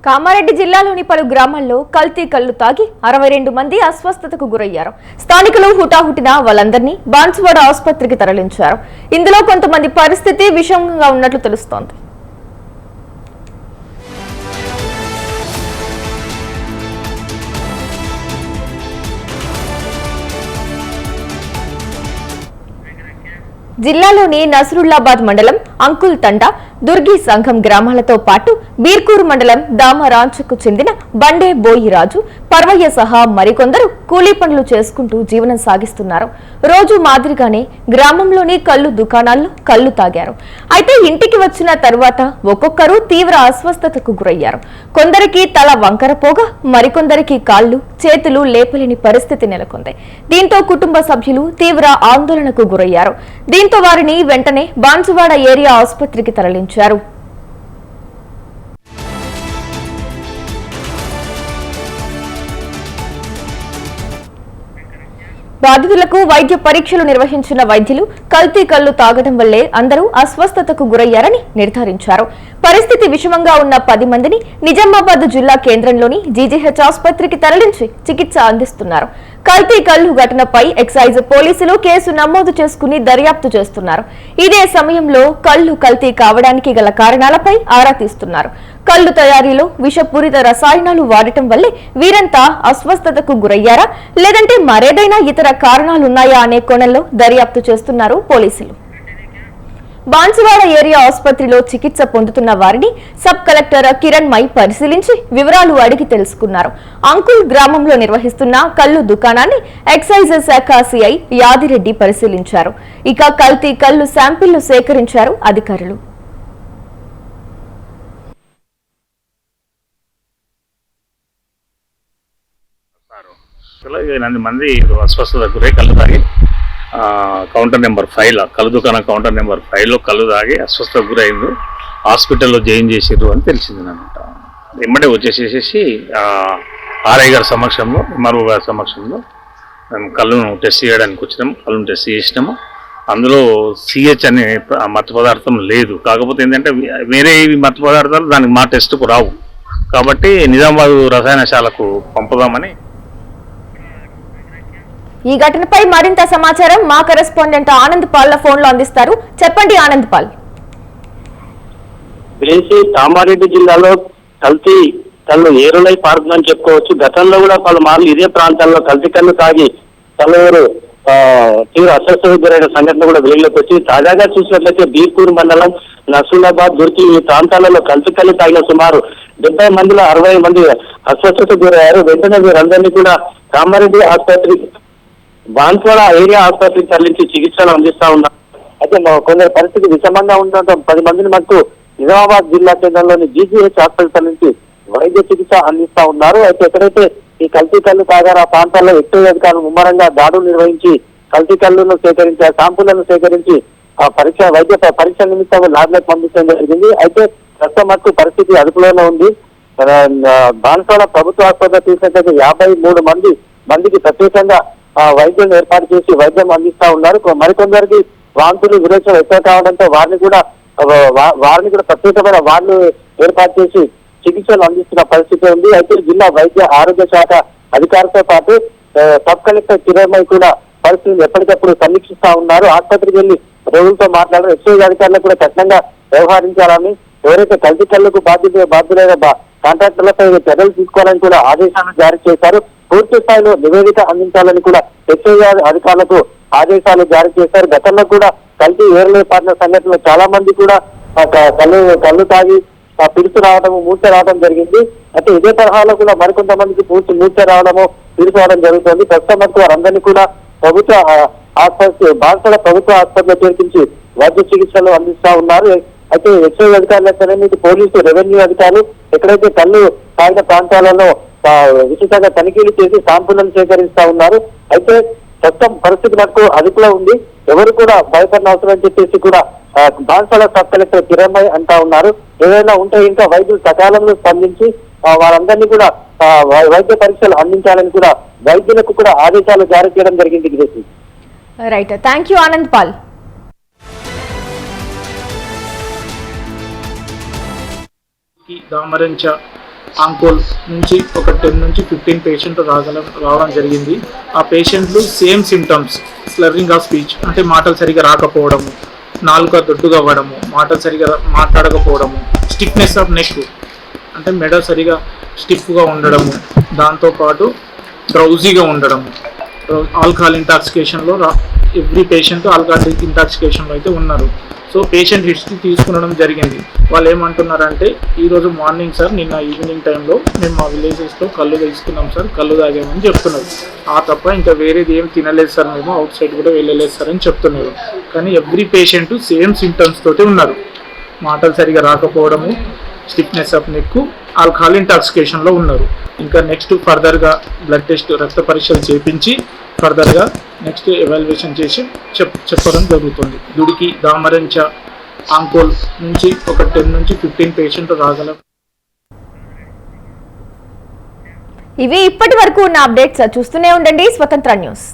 కామారెడ్డి జిల్లాలోని పలు గ్రామాల్లో కల్తీ కళ్లు తాగి 62 మంది అస్వస్థతకు గురయ్యారు. స్థానికులు హుటాహుటిన వాళ్ళందరినీ బాన్సువాడ ఆసుపత్రికి తరలించారు. ఇందులో కొంతమంది పరిస్థితి విషమంగా ఉన్నట్లు తెలుస్తోంది. జిల్లాలోని నసరుల్లాబాద్ మండలం అంకుల్ తండా, దుర్గి సంఘం గ్రామాలతో పాటు బీర్కూరు మండలం దామరాంచకు చెందిన బండే బోయిరాజు, పర్వయ్య సహా మరికొందరు కూలీ పనులు చేసుకుంటూ జీవనం సాగిస్తున్నారు. రోజు మాదిరిగానే గ్రామంలోని కళ్ళు దుకాణాల్లో కళ్ళు తాగారు. అయితే ఇంటికి వచ్చిన తరువాత ఒక్కొక్కరు తీవ్ర అస్వస్థతకు గురయ్యారు. కొందరికి తల వంకర పోగా మరికొందరికి కాళ్లు చేతులు లేపలేని పరిస్థితి నెలకొంది. దీంతో కుటుంబ సభ్యులు తీవ్ర ఆందోళనకు గురయ్యారు. దీంతో వారిని వెంటనే బాన్సువాడ ఏరియా ఆసుపత్రికి తరలించారు. బాధితులకు వైద్య పరీక్షలు నిర్వహించిన వైద్యులు కల్తీ కళ్లు తాగడం వల్లే అందరూ అస్వస్థతకు గురయ్యారని నిర్ధారించారు. పరిస్థితి విషమంగా ఉన్న 10 మందిని నిజామాబాద్ జిల్లా కేంద్రంలోని జీజీహెచ్ ఆసుపత్రికి తరలించి చికిత్స అందిస్తున్నారు. కల్తీ కళ్లు ఘటనపై ఎక్సైజ్ పోలీసులు కేసు నమోదు చేసుకుని దర్యాప్తు చేస్తున్నారు. ఇదే సమయంలో కళ్లు కల్తీ కావడానికి గల కారణాలపై ఆరా తీస్తున్నారు. కళ్లు తయారీలో విషపూరిత రసాయనాలు వాడటం వల్లే వీరంతా అస్వస్థతకు గురయ్యారా, లేదంటే మరేదైనా ఇతర కారణాలున్నాయా అనే కోణంలో దర్యాప్తు చేస్తున్నారు పోలీసులు. బాన్సువాడ ఏరియా ఆసుపత్రిలో చికిత్స పొందుతున్న వారిని సబ్ కలెక్టర్ కిరణ్ మై పరిశీలించి వివరాలు అడిగి తెలుసుకున్నారు. అంకుల్ గ్రామంలో నిర్వహిస్తున్న కళ్ళు దుకాణాన్ని ఎక్సైజ్ శాఖ సిఐ యాదిరెడ్డి పరిశీలించారు. ఇక కల్తీ కళ్ళు శాంపిళ్లు సేకరించారు అధికారులు. మంది అస్వస్థతకు గురై కళ్ళు తాగి కౌంటర్ నెంబర్ 5 కళ్ళు దుకాణం కౌంటర్ నెంబర్ 5లో కళ్ళు తాగి అస్వస్థతకు గురైంది. హాస్పిటల్లో జాయిన్ చేసిర్రు అని తెలిసింది అనమాట. వెంబడే వచ్చేసేసి ఆర్ఐ గారి సమక్షంలో, ఎంఆర్ఓ గారి సమక్షంలో మేము కళ్ళును టెస్ట్ చేయడానికి వచ్చినాము. కళ్ళును టెస్ట్ చేసినాము. అందులో సిహెచ్ అనే మత్తు పదార్థం లేదు. కాకపోతే ఏంటంటే వేరే మత్తు పదార్థాలు దానికి మా టెస్ట్కు రావు. కాబట్టి నిజామాబాద్ రసాయనశాలకు పంపుదామని. ఈ ఘటనపై మరింత సమాచారం మా కరెస్పాండెంట్ ఆనంద్ పాల్ ఫోన్ లో అందిస్తారు. చెప్పండి ఆనంద్ పాల్. కామారెడ్డి జిల్లాలో కల్తీ కళ్ళు ఏరులై పారుతుందని చెప్పుకోవచ్చు. గతంలో కూడా పలుమార్లు ఇదే ప్రాంతాల్లో కల్తీ కళ్ళు తాగి పలువురు తీవ్ర అస్వస్థతకు గురైన సంఘటన కూడా వెలుగులోకి వచ్చి తాజాగా చూసినట్లయితే బీర్కూరు మండలం, నసరుల్లాబాద్, దుర్గి ఈ ప్రాంతాలలో కల్తీ కళ్ళు తాగిన సుమారు 70 మందిలో 60 మంది అస్వస్థతకు గురయ్యారు. వెంటనే వీరందరినీ కూడా కామారెడ్డి ఆసుపత్రి, బాన్సువాడ ఏరియా ఆసుపత్రికి తరలించి చికిత్సలు అందిస్తా ఉన్నారు. అయితే కొందరు పరిస్థితి విషమంగా ఉండడంతో 10 మందిని మటుకు నిజామాబాద్ జిల్లా కేంద్రంలోని జీజీహెచ్ హాస్పిటల్ తరలించి వైద్య చికిత్స అందిస్తా ఉన్నారు. అయితే ఎక్కడైతే ఈ కల్తీ కళ్ళు తాగారో ఆ ప్రాంతాల్లో ఎక్కువ అధికారులు ముమ్మరంగా దాడులు నిర్వహించి కల్తీ కళ్ళను సేకరించి, ఆ శాంపుళ్లను సేకరించి వైద్య పరీక్ష నిమిత్తం ల్యాబ్లకు పంపించడం జరిగింది. అయితే ప్రస్తుతం మటుకు పరిస్థితి అదుపులోనే ఉంది. బాన్సువాడ ప్రభుత్వ ఆసుపత్రి తీసినట్లయితే 53 మందికి ప్రత్యేకంగా వైద్యం ఏర్పాటు చేసి వైద్యం అందిస్తా ఉన్నారు. మరికొందరికి వాంతులు, విరేచన ఎక్కువ కావడంతో వారిని కూడా ప్రత్యేకమైన వార్డులు ఏర్పాటు చేసి చికిత్సలు అందిస్తున్న పరిస్థితి ఉంది. అయితే జిల్లా వైద్య ఆరోగ్య శాఖ అధికారులతో పాటు సబ్ కలెక్టర్ కిరణ్ మై కూడా పరిస్థితిని ఎప్పటికప్పుడు సమీక్షిస్తా ఉన్నారు. ఆసుపత్రికి వెళ్లి రోగులతో మాట్లాడారు. ఎక్సైజ్ అధికారులకు కూడా కఠినంగా వ్యవహరించాలని, ఎవరైతే కల్తీ కళ్ళకు బాధ్యులైన కాంట్రాక్టర్లపై చర్యలు తీసుకోవాలని కూడా ఆదేశాలు జారీ చేశారు. పూర్తి స్థాయిలో నివేదిక అందించాలని కూడా ఎక్సైజ్ అధికారులకు ఆదేశాలు జారీ చేశారు. గతంలో కూడా కల్తీ ఏరులై పారిన సంఘటనలో చాలా మంది కూడా కళ్ళు తాగి పిడుసు రావడము, మూర్ఛ రావడం జరిగింది. అయితే ఇదే తరహాలో కూడా మరికొంతమందికి మూర్ఛ రావడము, పిడుసు రావడం జరుగుతుంది. ప్రస్తుతం వారందరినీ కూడా ప్రభుత్వ ఆసుపత్రి, బాన్సువాడ ప్రభుత్వ ఆసుపత్రిలో చేర్పించి వైద్య చికిత్సలు అందిస్తా ఉన్నారు. అయితే ఎక్సైజ్ అధికారులు, పోలీసు, రెవెన్యూ అధికారులు ఎక్కడైతే కళ్ళు తాగిన ప్రాంతాలలో విస్తృతంగా తనిఖీలు చేసి శాంపుళ్లను సేకరిస్తా ఉన్నారు. అయితే ప్రస్తుతం పరిస్థితి మటుకు అదుపులో ఉంది. ఎవరు కూడా భయపడిన అవసరం అని చెప్పేసి కూడా Banswada sub collector Kiran my అంటా ఉన్నారు. ఏదైనా ఉంటే ఇంకా వైద్యులు సకాలంలో స్పందించి వారందరినీ కూడా వైద్య పరీక్షలు అందించాలని కూడా వైద్యులకు కూడా ఆదేశాలు జారీ చేయడం జరిగింది. Right, thank you Anand Paul. Damarancha Ankol నుంచి ఒక 10 నుంచి 15 పేషెంట్ రావడం జరిగింది. ఆ పేషెంట్లు సేమ్ సిమ్టమ్స్, స్లర్రింగ్ ఆఫ్ స్పీచ్ అంటే మాటలు సరిగా రాకపోవడము, నాలుక దొడ్డుగా అవ్వడము, మాటలు సరిగా మాట్లాడకపోవడము, స్టిఫ్నెస్ ఆఫ్ నెక్ అంటే మెడ సరిగా స్టిఫ్గా ఉండడము, దాంతోపాటు డ్రౌజీగా ఉండడము, ఆల్కహాల్ ఇంటాక్సికేషన్లో ఎవ్రీ పేషెంట్ ఆల్కహాల్ ఇంటాక్సికేషన్లో అయితే ఉన్నారు. సో పేషెంట్ హిస్టరీ తీసుకునడం జరిగింది. వాళ్ళు ఏమంటున్నారంటే ఈరోజు మార్నింగ్ సార్, నిన్న ఈవినింగ్ టైంలో మేము మా విలేజెస్లో కళ్ళు తీసుకున్నాం సార్, కళ్ళు తాగామని చెప్తున్నారు. ఆ తప్ప ఇంకా వేరేది ఏం తినలేదు సార్, మేము అవుట్ సైడ్ కూడా వెళ్ళలేదు సార్ అని చెప్తున్నారు. కానీ ఎవ్రీ పేషెంట్ సేమ్ సిమ్టమ్స్ తోటి ఉన్నారు. మాటలు సరిగా రాకపోవడము, స్టిఫ్నెస్ ఆఫ్ నెక్, ఆల్కహాల్ ఇంటాక్సికేషన్లో ఉన్నారు. ఇంకా నెక్స్ట్ ఫర్దర్గా బ్లడ్ టెస్ట్, రక్త పరీక్షలు చేపించి ఫర్దర్గా నెక్స్ట్ ఎవాల్యుయేషన్ చేసి చెప్పడం జరుగుతుంది. దుడికి, దామరంచ, ఆంకోల్ నుంచి ఒక 10 నుంచి 15 పేషెంట్ రాగల. ఇవి ఇప్పటి వరకు ఉన్న అప్డేట్స్. చూస్తూనే ఉండండి స్వతంత్ర న్యూస్.